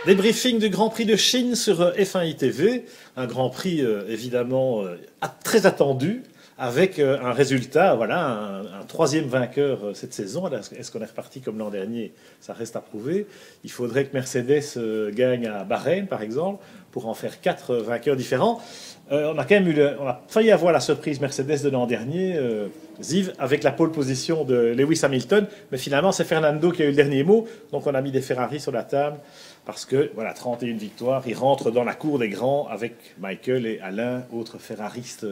Débriefing du Grand Prix de Chine sur F1 ITV, un Grand Prix évidemment très attendu, avec un résultat, voilà, un troisième vainqueur cette saison. Est-ce qu'on est reparti comme l'an dernier? Ça reste à prouver. Il faudrait que Mercedes gagne à Bahreïn, par exemple, pour en faire 4 vainqueurs différents. On a quand même on a failli avoir la surprise Mercedes de l'an dernier, Ziv, avec la pole position de Lewis Hamilton, mais finalement c'est Fernando qui a eu le dernier mot, donc on a mis des Ferrari sur la table, parce que voilà, 31 victoires, il rentre dans la cour des grands avec Michael et Alain, autres ferraristes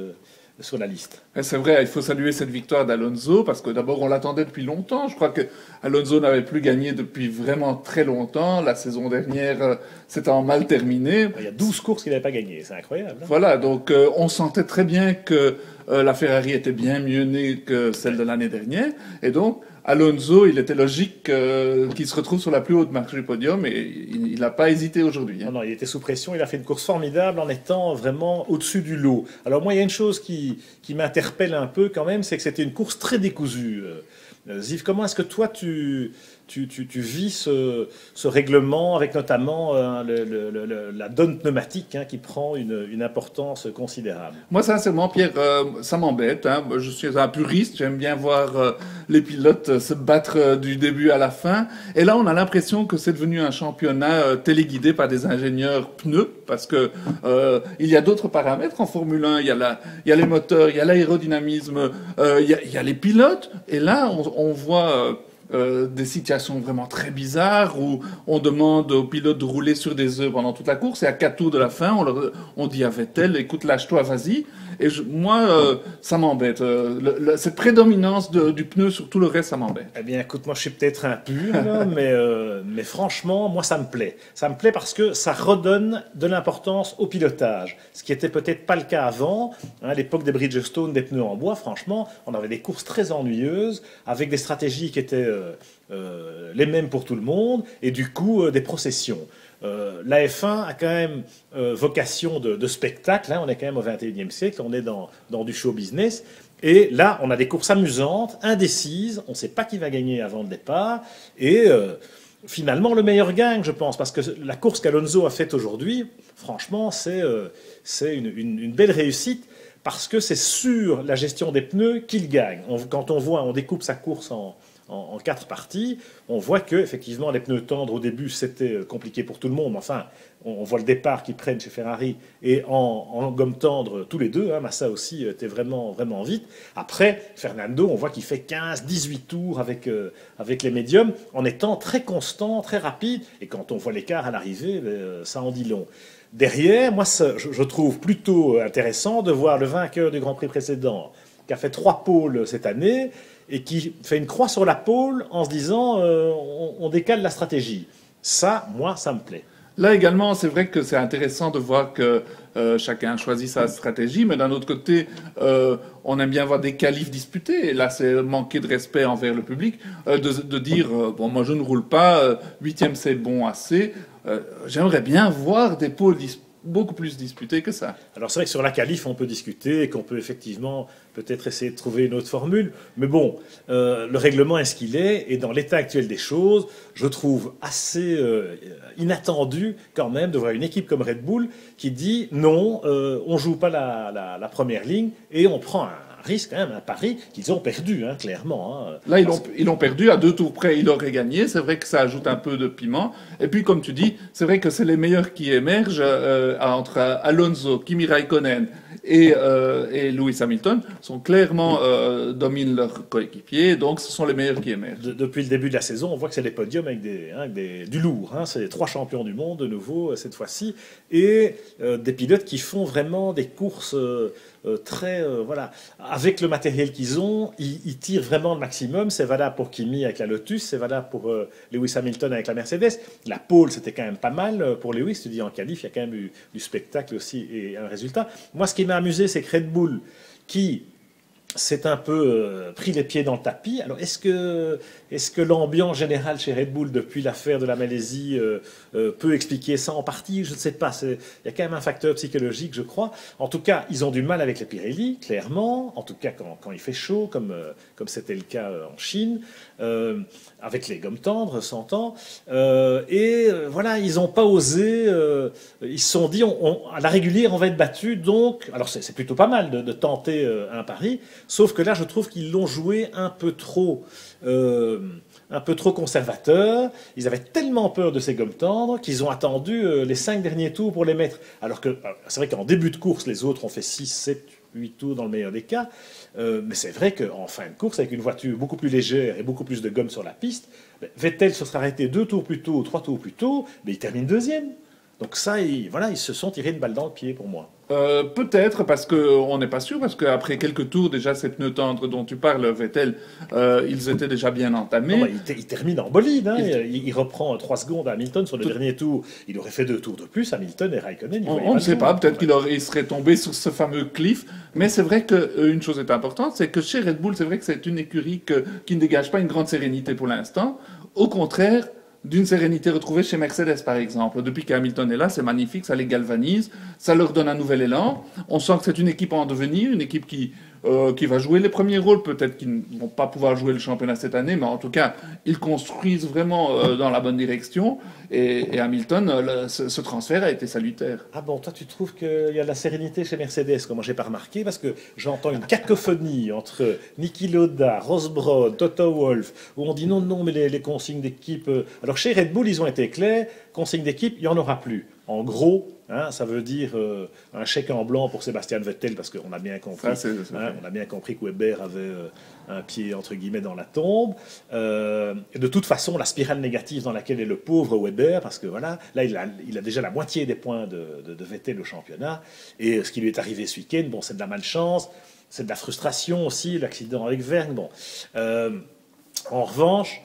sur la liste. C'est vrai, il faut saluer cette victoire d'Alonso, parce que d'abord on l'attendait depuis longtemps. Je crois que Alonso n'avait plus gagné depuis vraiment très longtemps. La saison dernière, c'était en mal terminé. Il y a 12 courses qu'il n'avait pas gagnées, c'est incroyable. Hein, voilà, donc on sentait très bien que la Ferrari était bien mieux née que celle de l'année dernière. Et donc, Alonso, il était logique qu'il se retrouve sur la plus haute marche du podium et il n'a pas hésité aujourd'hui. Hein. Non, il était sous pression, il a fait une course formidable en étant vraiment au-dessus du lot. Alors moi, il y a une chose qui m'interpelle un peu quand même, c'est que c'était une course très décousue. Ziv, comment est-ce que toi tu vis ce règlement avec notamment la donne pneumatique qui prend une importance considérable? Moi, sincèrement, Pierre, ça m'embête. Hein. Je suis un puriste, j'aime bien voir les pilotes se battre du début à la fin. Et là, on a l'impression que c'est devenu un championnat téléguidé par des ingénieurs pneus, parce que il y a d'autres paramètres en Formule 1. Il y a les moteurs, il y a l'aérodynamisme, il y a les pilotes. Et là, on voit des situations vraiment très bizarres où on demande aux pilotes de rouler sur des œufs pendant toute la course et à 4 tours de la fin, on dit à Vettel, écoute, lâche-toi, vas-y. Et moi, ça m'embête. Cette prédominance du pneu sur tout le reste, ça m'embête. Eh bien, écoute, moi, je suis peut-être impur, là, mais franchement, moi, ça me plaît. Ça me plaît parce que ça redonne de l'importance au pilotage, ce qui était peut-être pas le cas avant. Hein, à l'époque des Bridgestone, des pneus en bois, franchement, on avait des courses très ennuyeuses, avec des stratégies qui étaient les mêmes pour tout le monde, et du coup, des processions. La F1 a quand même vocation de spectacle, hein, on est quand même au XXIe siècle, on est dans du show business, et là on a des courses amusantes, indécises, on ne sait pas qui va gagner avant le départ, et finalement le meilleur gagne, je pense, parce que la course qu'Alonso a faite aujourd'hui, franchement c'est une belle réussite, parce que c'est sur la gestion des pneus qu'il gagne. Quand on découpe sa course en 4 parties, on voit que effectivement les pneus tendres au début c'était compliqué pour tout le monde. Enfin, on voit le départ qu'ils prennent chez Ferrari et en gomme tendre tous les deux. Hein, Massa aussi était vraiment vraiment vite. Après, Fernando, on voit qu'il fait 15-18 tours avec les médiums en étant très constant, très rapide. Et quand on voit l'écart à l'arrivée, ça en dit long. Derrière, moi, je trouve plutôt intéressant de voir le vainqueur du Grand Prix précédent, qui a fait 3 pôles cette année, et qui fait une croix sur la pôle en se disant on décale la stratégie. Ça, moi, ça me plaît. Là également, c'est vrai que c'est intéressant de voir que chacun choisit sa stratégie, mais d'un autre côté, on aime bien voir des qualifs disputés. Et là, c'est manquer de respect envers le public de dire bon, moi je ne roule pas, 8e c'est bon assez. J'aimerais bien voir des pôles beaucoup plus disputés que ça. Alors c'est vrai que sur la qualif, on peut discuter et qu'on peut effectivement peut-être essayer de trouver une autre formule. Mais bon, le règlement est ce qu'il est. Et dans l'état actuel des choses, je trouve assez inattendu quand même de voir une équipe comme Red Bull qui dit non, on joue pas la première ligne et on prend un risque, quand même, un pari qu'ils ont perdu, hein, clairement. Hein, là, ils l'ont perdu, à 2 tours près, ils auraient gagné. C'est vrai que ça ajoute un peu de piment. Et puis, comme tu dis, c'est vrai que c'est les meilleurs qui émergent entre Alonso, Kimi Raikkonen et Lewis Hamilton, sont clairement dominent leurs coéquipiers, donc ce sont les meilleurs qui émergent. Depuis le début de la saison, on voit que c'est des podiums avec du lourd. Hein, c'est 3 champions du monde, de nouveau, cette fois-ci, et des pilotes qui font vraiment des courses très... voilà. Avec le matériel qu'ils ont, ils tirent vraiment le maximum. C'est valable pour Kimi avec la Lotus, c'est valable pour Lewis Hamilton avec la Mercedes. La pole, c'était quand même pas mal pour Lewis. Tu dis en qualif, il y a quand même eu du spectacle aussi et un résultat. Moi, ce qui m'a amusé, c'est que Red Bull, qui c'est un peu pris les pieds dans le tapis. Alors, est-ce que l'ambiance générale chez Red Bull depuis l'affaire de la Malaisie peut expliquer ça en partie? Je ne sais pas. Il y a quand même un facteur psychologique, je crois. En tout cas, ils ont du mal avec les Pirelli, clairement. En tout cas, quand il fait chaud, comme c'était le cas en Chine, avec les gommes tendres, s'entend. Voilà, ils n'ont pas osé. Ils se sont dit, à la régulière, on va être battu. Donc, alors c'est plutôt pas mal de tenter un pari. Sauf que là, je trouve qu'ils l'ont joué un peu trop conservateur. Ils avaient tellement peur de ces gommes tendres qu'ils ont attendu les 5 derniers tours pour les mettre. Alors que c'est vrai qu'en début de course, les autres ont fait 6, 7, 8 tours dans le meilleur des cas. Mais c'est vrai qu'en fin de course, avec une voiture beaucoup plus légère et beaucoup plus de gomme sur la piste, Vettel se serait arrêté 2 tours plus tôt, 3 tours plus tôt, mais il termine deuxième. Donc ça, ils se sont tirés une balle dans le pied pour moi. Peut-être parce qu'on n'est pas sûr, parce qu'après quelques tours, déjà, ces pneus tendres dont tu parles, Vettel, ils étaient déjà bien entamés. Non, il termine en bolide. Hein. Il reprend 3 secondes à Hamilton sur le dernier tour. Il aurait fait 2 tours de plus, Hamilton et Raikkonen. On ne sait pas, peut-être qu'il serait tombé sur ce fameux cliff. Mais c'est vrai qu'une chose est importante, c'est que chez Red Bull, c'est vrai que c'est une écurie qui ne dégage pas une grande sérénité pour l'instant. Au contraire, d'une sérénité retrouvée chez Mercedes, par exemple. Depuis qu'Hamilton est là, c'est magnifique, ça les galvanise, ça leur donne un nouvel élan. On sent que c'est une équipe en devenir, une équipe qui va jouer les premiers rôles, peut-être qu'ils ne vont pas pouvoir jouer le championnat cette année, mais en tout cas, ils construisent vraiment dans la bonne direction. Et Hamilton, ce transfert a été salutaire. Ah bon, toi tu trouves qu'il y a de la sérénité chez Mercedes, comme moi j'ai pas remarqué, parce que j'entends une cacophonie entre Niki Lauda, Ross Brown, Toto Wolff, où on dit non, mais les consignes d'équipe... Alors chez Red Bull, ils ont été clairs, consignes d'équipe, il n'y en aura plus. En gros, ça veut dire un chèque en blanc pour Sébastien Vettel, parce qu'on a bien compris, on a bien compris que Weber avait un pied entre guillemets dans la tombe. Et de toute façon, la spirale négative dans laquelle est le pauvre Weber, parce que voilà, là il a déjà la moitié des points de Vettel au championnat, et ce qui lui est arrivé ce week-end, bon, c'est de la malchance, c'est de la frustration aussi, l'accident avec Vergne. Bon, en revanche.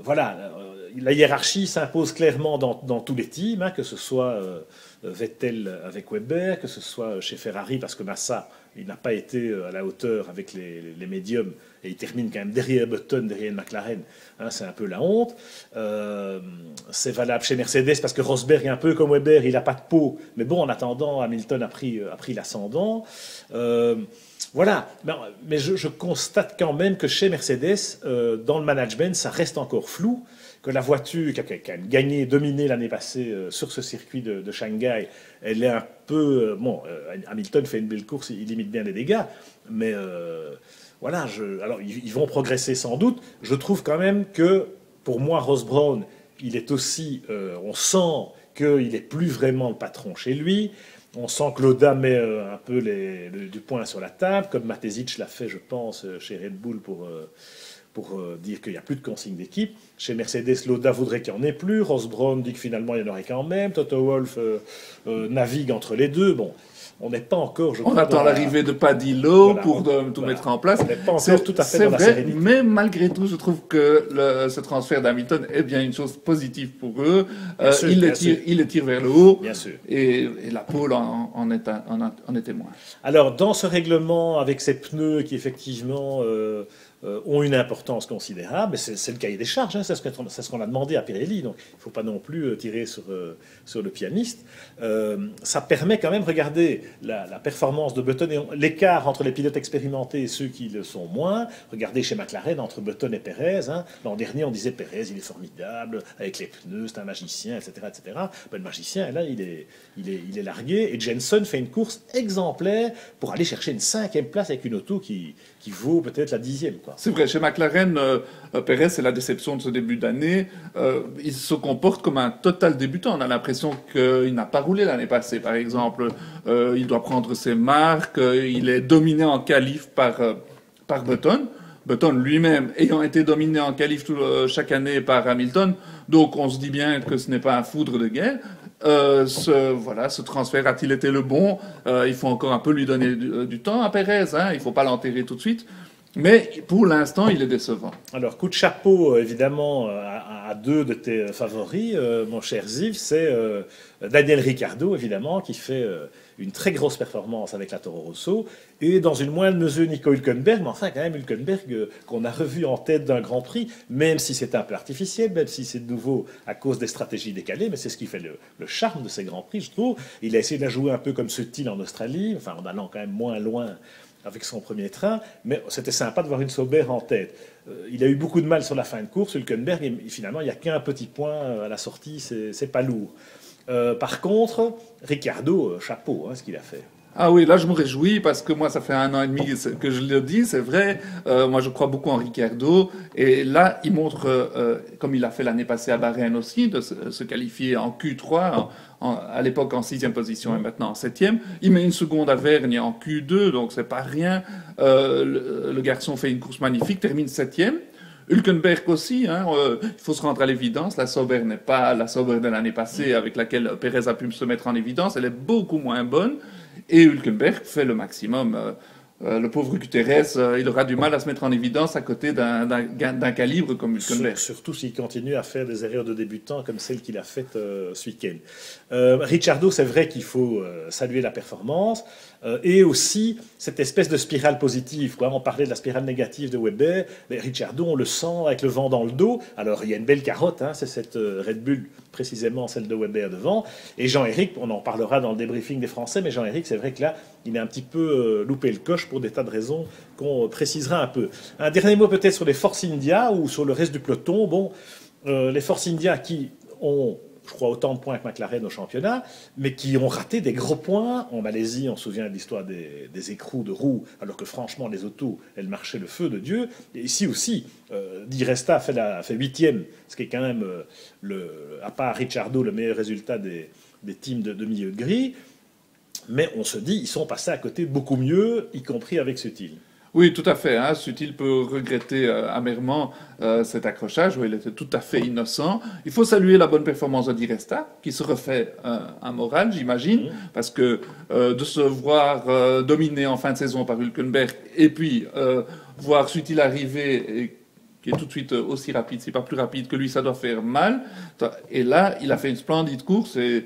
Voilà, la hiérarchie s'impose clairement dans tous les teams, que ce soit Vettel avec Weber, que ce soit chez Ferrari, parce que Massa, il n'a pas été à la hauteur avec les médiums, et il termine quand même derrière Button, derrière McLaren. C'est un peu la honte. C'est valable chez Mercedes, parce que Rosberg, un peu comme Weber, il n'a pas de peau. Mais bon, en attendant, Hamilton a pris l'ascendant. Voilà, mais je constate quand même que chez Mercedes, dans le management, ça reste encore flou, que la voiture qui a gagné, dominé l'année passée sur ce circuit de Shanghai, elle est un peu... Hamilton fait une belle course, il limite bien les dégâts, mais voilà, alors ils vont progresser sans doute. Je trouve quand même que, pour moi, Ross Brown, il est aussi... on sent qu'il n'est plus vraiment le patron chez lui. On sent que Lauda met un peu du poing sur la table, comme Matesic l'a fait, je pense, chez Red Bull pour dire qu'il n'y a plus de consigne d'équipe. Chez Mercedes, Lauda voudrait qu'il n'y en ait plus. Ross Brown dit que finalement, il y en aurait quand même. Toto Wolff navigue entre les deux. Bon, on n'est pas encore... On attend l'arrivée de Paddy Lowe pour tout mettre en place. On n'est pas encore tout à fait dans la sérénité. Mais malgré tout, je trouve que ce transfert d'Hamilton est bien une chose positive pour eux. Il les tire vers le haut. Bien sûr. Et la pole en est témoin. Alors, dans ce règlement, avec ces pneus qui effectivement... ont une importance considérable, c'est le cahier des charges, c'est ce qu'on a demandé à Pirelli, donc il ne faut pas non plus tirer sur le pianiste. Ça permet quand même, regardez la performance de Button, et l'écart entre les pilotes expérimentés et ceux qui le sont moins. Regardez chez McLaren, entre Button et Perez, l'an dernier on disait Perez, il est formidable, avec les pneus, c'est un magicien, etc. etc. Ben, le magicien, là, il est largué, et Jenson fait une course exemplaire pour aller chercher une 5e place avec une auto qui vaut peut-être la 10e. C'est vrai, chez McLaren, Perez, c'est la déception de ce début d'année. Il se comporte comme un total débutant. On a l'impression qu'il n'a pas roulé l'année passée, par exemple. Il doit prendre ses marques. Il est dominé en qualif par Button. Button lui-même ayant été dominé en qualif chaque année par Hamilton. Donc on se dit bien que ce n'est pas un foudre de guerre. Ce transfert a-t-il été le bon? Il faut encore un peu lui donner du temps à Perez. Il ne faut pas l'enterrer tout de suite. Mais pour l'instant, il est décevant. Alors, coup de chapeau, évidemment, à deux de tes favoris, mon cher Ziv, c'est Daniel Ricciardo, évidemment, qui fait une très grosse performance avec la Toro Rosso, et dans une moindre mesure Nico Hülkenberg, mais enfin, quand même, Hülkenberg, qu'on a revu en tête d'un Grand Prix, même si c'est un peu artificiel, même si c'est de nouveau à cause des stratégies décalées, mais c'est ce qui fait le charme de ces Grands Prix, je trouve. Il a essayé de la jouer un peu comme Sutil en Australie, enfin, en allant quand même moins loin avec son premier train, mais c'était sympa de voir une Sauber en tête. Il a eu beaucoup de mal sur la fin de course, Hülkenberg, et finalement, il n'y a qu'un petit point à la sortie, c'est pas lourd. Par contre, Ricciardo, chapeau, hein, ce qu'il a fait. Ah oui, là je me réjouis parce que moi ça fait 1 an et demi que je le dis, c'est vrai. Moi je crois beaucoup en Ricciardo et là il montre, comme il a fait l'année passée à Bahreïn aussi, de se qualifier en Q3, à l'époque en 6e position et maintenant en 7e. Il met une seconde à Vergne en Q2, donc c'est pas rien. Le garçon fait une course magnifique, termine 7e. Hülkenberg aussi, hein, il faut se rendre à l'évidence, la Sauber n'est pas la Sauber de l'année passée avec laquelle Pérez a pu se mettre en évidence, elle est beaucoup moins bonne. Et Hülkenberg fait le maximum. Le pauvre Guterres, il aura du mal à se mettre en évidence à côté d'un calibre comme Hülkenberg. Surtout s'il continue à faire des erreurs de débutant comme celle qu'il a faites ce week-end. Ricciardo, c'est vrai qu'il faut saluer la performance et aussi cette espèce de spirale positive. Quoi. On parlait de la spirale négative de Weber, mais Ricciardo, on le sent avec le vent dans le dos. Alors il y a une belle carotte, hein, c'est cette Red Bull, précisément celle de Weber devant. Et Jean-Éric, on en parlera dans le débriefing des Français, mais Jean-Éric, c'est vrai que là, il a un petit peu loupé le coche pour des tas de raisons qu'on précisera un peu. Un dernier mot peut-être sur les Force India ou sur le reste du peloton. Bon, les Force India qui ont, je crois, autant de points que McLaren au championnat, mais qui ont raté des gros points. En Malaisie, on se souvient de l'histoire des écrous de roues, alors que franchement, les autos, elles marchaient le feu de Dieu. Et ici aussi, Di Resta fait 8e, ce qui est quand même, à part Ricciardo, le meilleur résultat des teams de milieu de grille. Mais on se dit, ils sont passés à côté beaucoup mieux, y compris avec Sutil. Oui, tout à fait. Hein. Sutil peut regretter amèrement cet accrochage où il était tout à fait innocent. Il faut saluer la bonne performance de Di Resta, qui se refait un moral, j'imagine, parce que de se voir dominé en fin de saison par Hülkenberg et puis voir Sutil arriver qui est tout de suite aussi rapide, c'est pas plus rapide que lui, ça doit faire mal. Et là, il a fait une splendide course et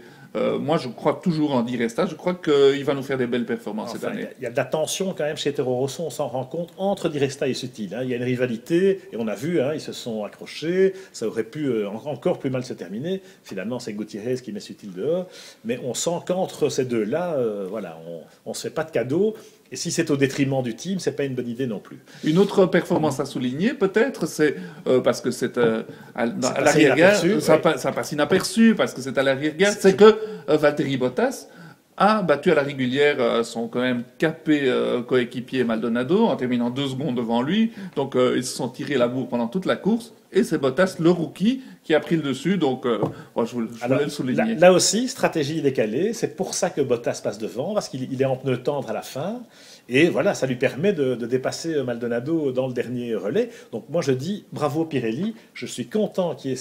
moi, je crois toujours en Di Resta. Je crois qu'il va nous faire des belles performances cette année. Il y a de la tension quand même chez Toro Rosso, on s'en rend compte, entre Di Resta et Sutil. Hein. Il y a une rivalité, et on a vu, hein, ils se sont accrochés. Ça aurait pu encore plus mal se terminer. Finalement, c'est Gutiérrez qui met Sutil dehors. Mais on sent qu'entre ces deux-là, voilà, on ne se fait pas de cadeaux. Et si c'est au détriment du team, c'est pas une bonne idée non plus. Une autre performance à souligner, peut-être, c'est parce que c'est à l'arrière-garde, ça passe inaperçu, parce que c'est à l'arrière-garde, c'est que Valtteri Bottas a battu à la régulière son quand même capé coéquipier Maldonado en terminant 2 secondes devant lui. Donc ils se sont tirés la bourre pendant toute la course. Et c'est Bottas, le rookie, qui a pris le dessus. Donc je voulais le souligner. Là aussi, stratégie décalée. C'est pour ça que Bottas passe devant, parce qu'il est en pneu tendre à la fin. Et voilà, ça lui permet de dépasser Maldonado dans le dernier relais. Donc moi je dis bravo Pirelli. Je suis content qu'il y ait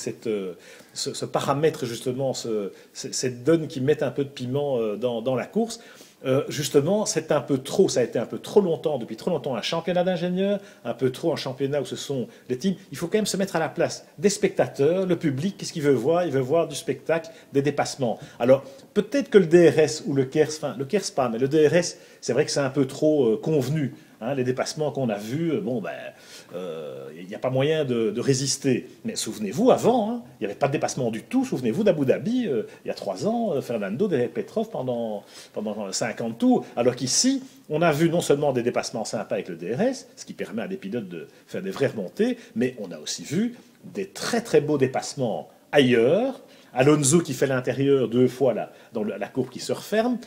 ce paramètre, justement, cette donne qui mette un peu de piment dans la course. Justement, c'est un peu trop, ça a été un peu trop longtemps, depuis trop longtemps, un championnat d'ingénieurs, un peu trop un championnat où ce sont les teams. Il faut quand même se mettre à la place des spectateurs, le public, qu'est-ce qu'il veut voir? Il veut voir du spectacle, des dépassements. Alors, peut-être que le DRS ou le KERS, enfin, le KERS pas, mais le DRS, c'est vrai que c'est un peu trop convenu. Hein, les dépassements qu'on a vus, bon, ben, il n'y a pas moyen de résister. Mais souvenez-vous, avant, hein, il n'y avait pas de dépassement du tout. Souvenez-vous d'Abu Dhabi, il y a 3 ans, Fernando derrière Petrov pendant 50 tours. Alors qu'ici, on a vu non seulement des dépassements sympas avec le DRS, ce qui permet à des pilotes de faire des vraies remontées, mais on a aussi vu des très très beaux dépassements ailleurs. Alonso qui fait l'intérieur 2 fois là, dans la courbe qui se referme.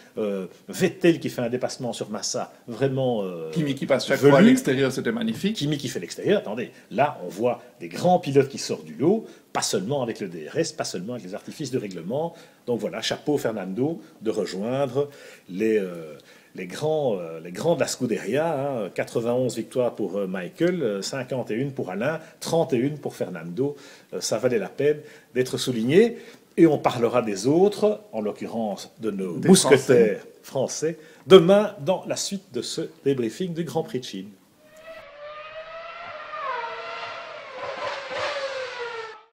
Vettel qui fait un dépassement sur Massa, vraiment. Kimi qui passe chaque fois à l'extérieur, c'était magnifique. Kimi qui fait l'extérieur, attendez, là on voit des grands pilotes qui sortent du lot, pas seulement avec le DRS, pas seulement avec les artifices de règlement. Donc voilà, chapeau Fernando de rejoindre les grands de la Scuderia, hein, 91 victoires pour Michael, 51 pour Alain, 31 pour Fernando. Ça valait la peine d'être souligné. Et on parlera des autres, en l'occurrence de nos mousquetaires français, demain dans la suite de ce débriefing du Grand Prix de Chine.